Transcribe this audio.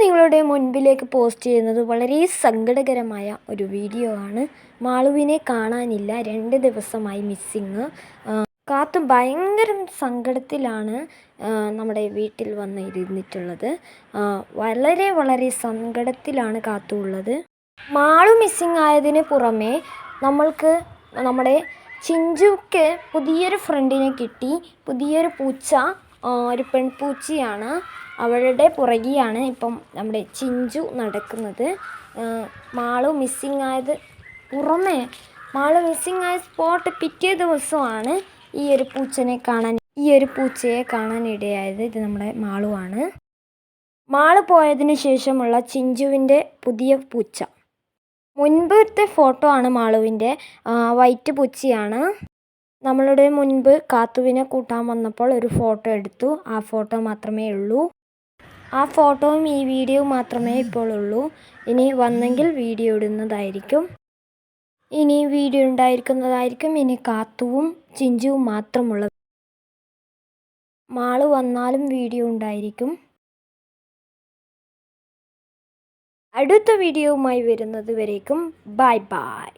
നിങ്ങളുടെ മുൻപിലേക്ക് പോസ്റ്റ് ചെയ്യുന്നത് വളരെ സങ്കടകരമായ ഒരു വീഡിയോ ആണ്. മാളുവിനെ കാണാനില്ല, 2 ദിവസമായി മിസ്സിങ്. കാത്തു ഭയങ്കര സങ്കടത്തിലാണ് നമ്മുടെ വീട്ടിൽ വന്ന് ഇരുന്നിട്ടുള്ളത്. വളരെ വളരെ സങ്കടത്തിലാണ് കാത്തു ഉള്ളത്. മാളു മിസ്സിങ് ആയതിന് പുറമെ നമ്മൾക്ക് നമ്മുടെ ചിഞ്ചുക്ക് പുതിയൊരു ഫ്രണ്ടിനെ കിട്ടി. പുതിയൊരു പൂച്ച, ഒരു പെൺപൂച്ചയാണ്. അവളുടെ പുറകെയാണ് ഇപ്പം നമ്മുടെ ചിഞ്ചു നടക്കുന്നത്. മാളു മിസ്സിങ് ആയത് പുറമെ മാളു മിസ്സിങ് ആയ സ്പോട്ട് പിറ്റേ ദിവസമാണ് ഈ ഒരു പൂച്ചയെ കാണാൻ ഇടയായത്. ഇത് നമ്മുടെ മാളുവാണ്. മാളു പോയതിന് ശേഷമുള്ള ചിഞ്ചുവിൻ്റെ പുതിയ പൂച്ച. മുൻപത്തെ ഫോട്ടോ ആണ് മാളുവിൻ്റെ. വൈറ്റ് പൂച്ചയാണ്. നമ്മളുടെ മുൻപ് കാത്തുവിനെ കൂട്ടാൻ വന്നപ്പോൾ ഒരു ഫോട്ടോ എടുത്തു. ആ ഫോട്ടോ മാത്രമേ ഉള്ളൂ. ആ ഫോട്ടോയും ഈ വീഡിയോ മാത്രമേ ഇപ്പോൾ ഉള്ളൂ. ഇനി വന്നെങ്കിൽ വീഡിയോ ഇടുന്നതായിരിക്കും. ഇനി കാത്തുവും ചിഞ്ചുവും മാത്രമുള്ള. മാളു വന്നാലും വീഡിയോ ഉണ്ടായിരിക്കും. അടുത്ത വീഡിയോവുമായി വരുന്നത് വരേക്കും ബൈ ബൈ.